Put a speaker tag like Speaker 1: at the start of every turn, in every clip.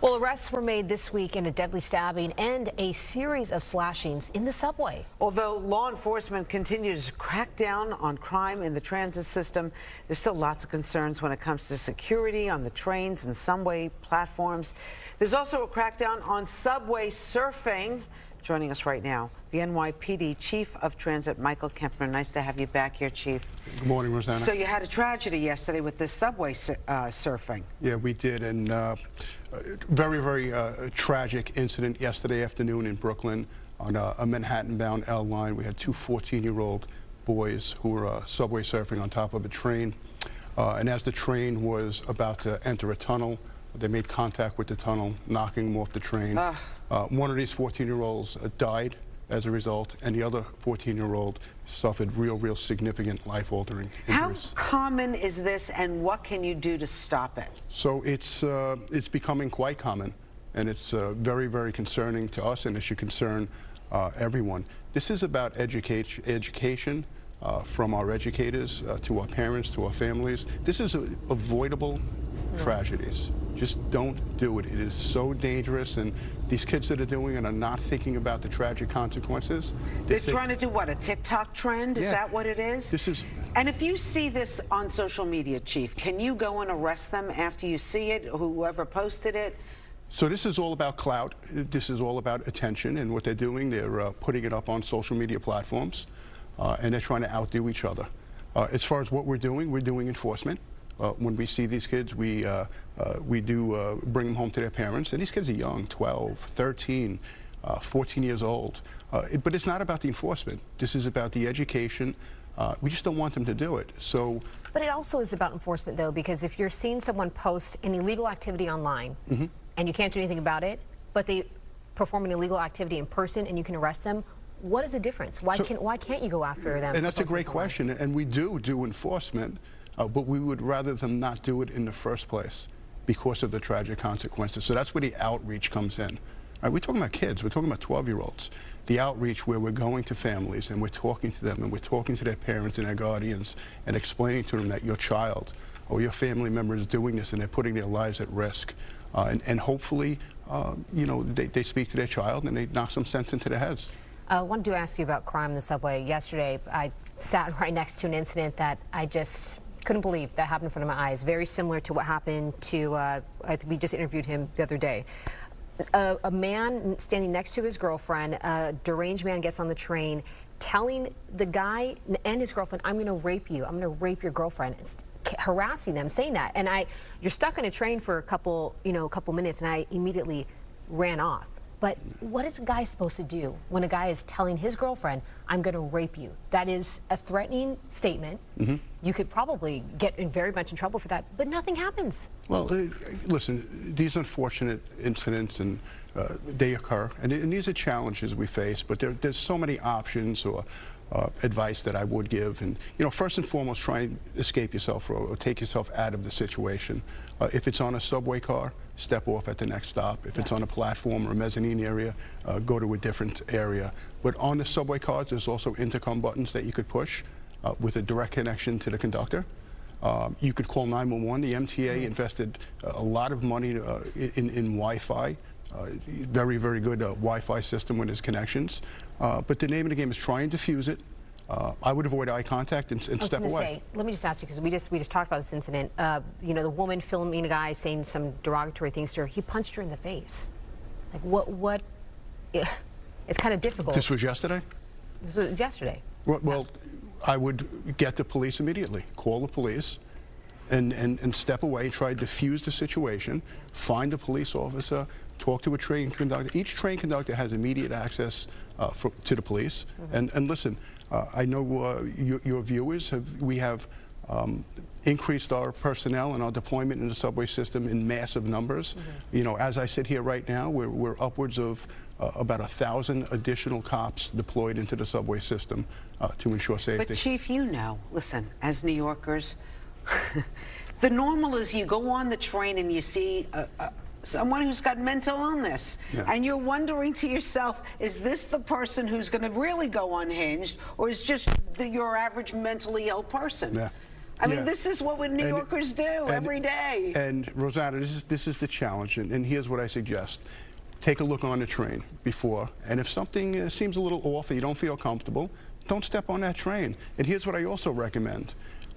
Speaker 1: Well, arrests were made this week in a deadly stabbing and a series of slashings in the subway.
Speaker 2: Although law enforcement continues to crack down on crime in the transit system, there's still lots of concerns when it comes to security on the trains and subway platforms. There's also a crackdown on subway surfing. Joining us right now, the NYPD Chief of Transit, Michael Kemper. Nice to have you back here, Chief.
Speaker 3: Good morning, Rosanna.
Speaker 2: So you had a tragedy yesterday with this subway surfing.
Speaker 3: Yeah, we did, and very tragic incident yesterday afternoon in Brooklyn on a Manhattan-bound L line. We had two 14-year-old boys who were subway surfing on top of a train, and as the train was about to enter a tunnel, they made contact with the tunnel, knocking them off the train. One of these 14-year-olds died as a result, and the other 14-year-old suffered real significant life-altering injuries.
Speaker 2: How common is this, and what can you do to stop it?
Speaker 3: So it's becoming quite common, and it's very concerning to us, and it should concern everyone. This is about education from our educators to our parents, to our families. This is avoidable tragedies. Just don't do it. It is so dangerous, and these kids that are doing it are not thinking about the tragic consequences.
Speaker 2: They're trying to do what, a TikTok trend? Is that what it is?
Speaker 3: This is.
Speaker 2: And if you see this on social media, Chief, can you go and arrest them after you see it, whoever posted it?
Speaker 3: So this is all about clout. This is all about attention, and what they're doing, they're putting it up on social media platforms, and they're trying to outdo each other. As far as what we're doing enforcement. When we see these kids, we do bring them home to their parents. And these kids are young, 12, 13, 14 years old. But it's not about the enforcement. This is about the education. We just don't want them to do it. So.
Speaker 1: But it also is about enforcement, though, because if you're seeing someone post an illegal activity online and you can't do anything about it, but they perform an illegal activity in person and you can arrest them, what is the difference? Why can't you go after them?
Speaker 3: And that's a great question. And we do enforcement. But we would rather them not do it in the first place because of the tragic consequences. So that's where the outreach comes in. We're talking about kids. We're talking about 12-year-olds. The outreach where we're going to families and we're talking to them and we're talking to their parents and their guardians and explaining to them that your child or your family member is doing this and they're putting their lives at risk. And hopefully, you know, they speak to their child and they knock some sense into their heads.
Speaker 1: I wanted to ask you about crime in the subway. Yesterday, I sat right next to an incident that I just couldn't believe that happened in front of my eyes. Very similar to what happened to, we just interviewed him the other day. A man standing next to his girlfriend, a deranged man gets on the train, telling the guy and his girlfriend, I'm going to rape you. I'm going to rape your girlfriend. It's harassing them, saying that. And you're stuck in a train for a couple minutes, and I immediately ran off. But what is a guy supposed to do when a guy is telling his girlfriend, I'm going to rape you? That is a threatening statement. You could probably get very much in trouble for that, but nothing happens. Well,
Speaker 3: listen, these unfortunate incidents, and they occur, and these are challenges we face, but there's so many options or advice that I would give. And, you know, first and foremost, try and escape yourself or take yourself out of the situation. If it's on a subway car, step off at the next stop. If it's on a platform or a mezzanine area, go to a different area. But on the subway cars, there's also intercom buttons that you could push with a direct connection to the conductor. You could call 911. The MTA invested a lot of money in Wi-Fi. Very good Wi-Fi system with its connections. But the name of the game is try and defuse it. I would avoid eye contact and step away.
Speaker 1: Let me just ask you, because we just talked about this incident. You know, the woman filming a guy saying some derogatory things to her. He punched her in the face. Like what? It's kind of difficult.
Speaker 3: This was yesterday?
Speaker 1: This was yesterday.
Speaker 3: Well, I would get the police immediately. Call the police. And step away, try to defuse the situation, find a police officer, talk to a train conductor. Each train conductor has immediate access to the police. And listen, I know your viewers, we have increased our personnel and our deployment in the subway system in massive numbers. You know, as I sit here right now, we're upwards of about 1,000 additional cops deployed into the subway system to ensure safety.
Speaker 2: But Chief, you know, listen, as New Yorkers, the normal is you go on the train and you see someone who's got mental illness, and you're wondering to yourself, is this the person who's going to really go unhinged, or is just your average mentally ill person? I mean, this is what New Yorkers do every day.
Speaker 3: And Rosanna, this is the challenge, and here's what I suggest. Take a look on the train before, and if something seems a little off or you don't feel comfortable, don't step on that train. And here's what I also recommend.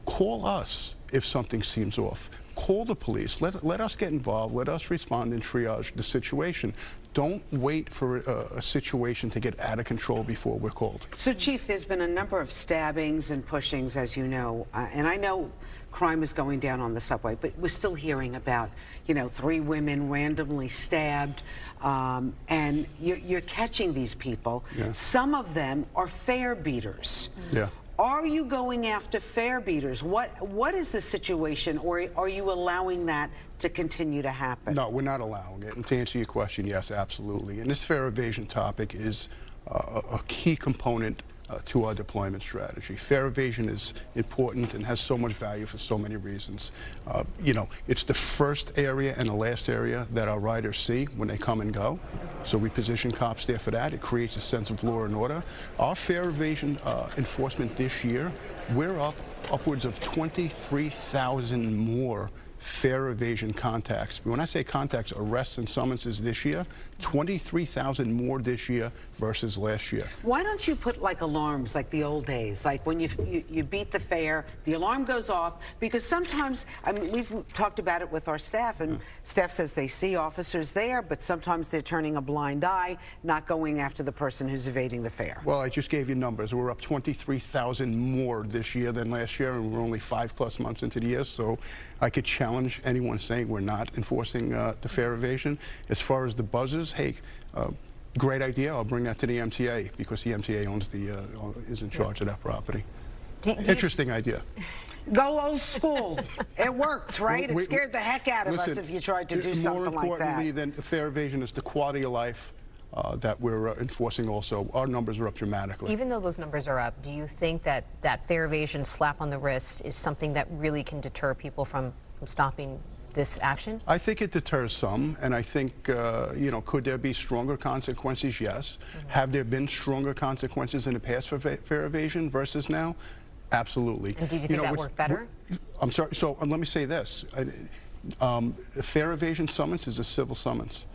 Speaker 3: Call us if something seems off. Call the police. Let us get involved. Let us respond and triage the situation. Don't wait for a situation to get out of control before we're called.
Speaker 2: So, Chief, there's been a number of stabbings and pushings, as you know, and I know crime is going down on the subway, but we're still hearing about, 3 women randomly stabbed, and you're catching these people.
Speaker 3: Yeah.
Speaker 2: Some of them are fare beaters.
Speaker 3: Yeah.
Speaker 2: Are you going after fare beaters? What is the situation, or are you allowing that to continue to happen?
Speaker 3: No, we're not allowing it. And to answer your question, yes, absolutely. And this fare evasion topic is a key component to our deployment strategy. Fare evasion is important and has so much value for so many reasons. It's the first area and the last area that our riders see when they come and go. So we position cops there for that. It creates a sense of law and order. Our fare evasion enforcement this year, we're upwards of 23,000 more fare evasion contacts. When I say contacts, arrests and summonses this year, 23,000 more this year versus last year.
Speaker 2: Why don't you put like alarms like the old days, like when you beat the fare, the alarm goes off? Because sometimes, I mean, we've talked about it with our staff, and staff says they see officers there, but sometimes they're turning a blind eye, not going after the person who's evading the fare.
Speaker 3: Well, I just gave you numbers. We're up 23,000 more this year than last year, and we're only 5+ months into the year, so I could challenge anyone saying we're not enforcing the fare evasion. As far as the buzzers, hey, great idea. I'll bring that to the MTA because the MTA is in charge of that property. Interesting idea.
Speaker 2: Go old school. It worked, right? It scared the heck out of us if you tried to do something like that.
Speaker 3: More importantly than fare evasion is the quality of life that we're enforcing also. Our numbers are up dramatically.
Speaker 1: Even though those numbers are up, do you think that fare evasion slap on the wrist is something that really can deter people from stopping this action?
Speaker 3: I think it deters some, and I think, could there be stronger consequences? Yes. Have there been stronger consequences in the past for fare evasion versus now? Absolutely.
Speaker 1: And did you think that worked better?
Speaker 3: I'm sorry, so let me say this. Fare evasion summons is a civil summons.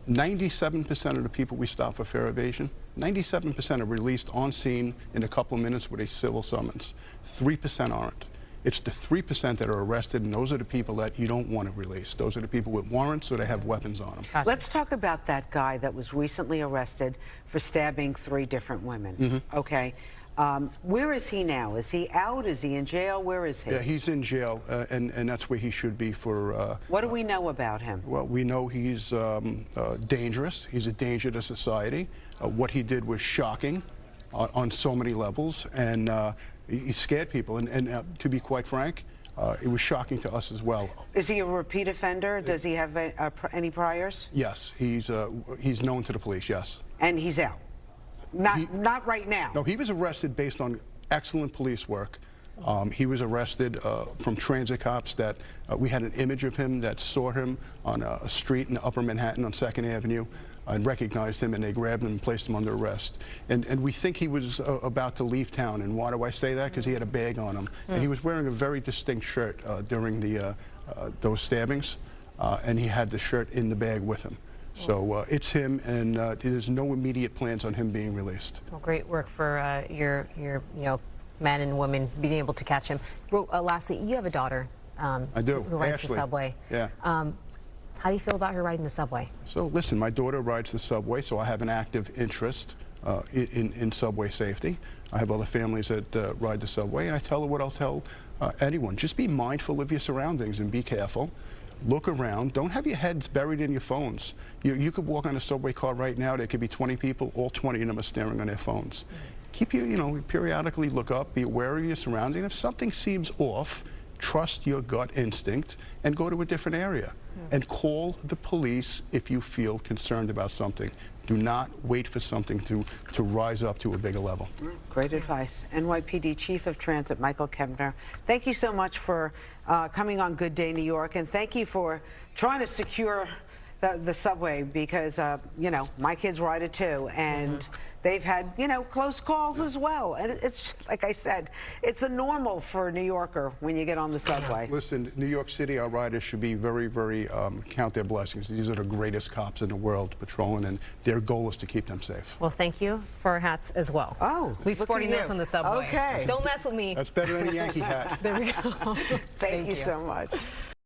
Speaker 3: 97% of the people we stop for fare evasion, 97% are released on scene in a couple of minutes with a civil summons. 3% aren't. It's the 3% that are arrested, and those are the people that you don't want to release. Those are the people with warrants or they have weapons on them.
Speaker 1: Gotcha.
Speaker 2: Let's talk about that guy that was recently arrested for stabbing 3 different women. Okay. Where is he now? Is he out? Is he in jail? Where is he?
Speaker 3: Yeah, he's in jail, and that's where he should be for...
Speaker 2: what do we know about him?
Speaker 3: Well, we know he's dangerous. He's a danger to society. What he did was shocking on so many levels, and he scared people. And to be quite frank, it was shocking to us as well.
Speaker 2: Is he a repeat offender? Does he have any priors?
Speaker 3: Yes, he's known to the police, yes.
Speaker 2: And he's out? Not right now?
Speaker 3: No, he was arrested based on excellent police work. He was arrested from transit cops that we had an image of him that saw him on a street in Upper Manhattan on 2nd Avenue and recognized him, and they grabbed him and placed him under arrest. And we think he was about to leave town. And why do I say that? Because he had a bag on him. And he was wearing a very distinct shirt during those stabbings, and he had the shirt in the bag with him. So it's him, and there's no immediate plans on him being released.
Speaker 1: Well, great work for your men and women being able to catch him. Well, lastly, you have a daughter.
Speaker 3: I do.
Speaker 1: Who rides
Speaker 3: Ashley.
Speaker 1: the subway.
Speaker 3: Yeah.
Speaker 1: How do you feel about her riding the subway?
Speaker 3: So listen, my daughter rides the subway, so I have an active interest in subway safety. I have other families that ride the subway, and I tell her what I'll tell anyone. Just be mindful of your surroundings and be careful. Look around. Don't have your heads buried in your phones. You could walk on a subway car right now. There could be 20 people. All 20 of them are staring on their phones. Keep periodically look up. Be aware of your surroundings. If something seems off, trust your gut instinct and go to a different area. And call the police if you feel concerned about something. Do not wait for something to rise up to a bigger level.
Speaker 2: Great advice. NYPD Chief of Transit, Michael Kemper, thank you so much for coming on Good Day New York, and thank you for trying to secure the subway because, my kids ride it too, and they've had, you know, close calls as well. And it's, like I said, it's a normal for a New Yorker when you get on the subway.
Speaker 3: Listen, New York City, our riders should be very, very, count their blessings. These are the greatest cops in the world patrolling, and their goal is to keep them safe.
Speaker 1: Well, thank you for our hats as well.
Speaker 2: Oh,
Speaker 1: we're
Speaker 2: look
Speaker 1: sporting
Speaker 2: at
Speaker 1: those
Speaker 2: you.
Speaker 1: on the subway.
Speaker 2: Okay.
Speaker 1: Don't mess with me.
Speaker 3: That's better than a Yankee hat.
Speaker 1: There we go.
Speaker 2: Thank you so much.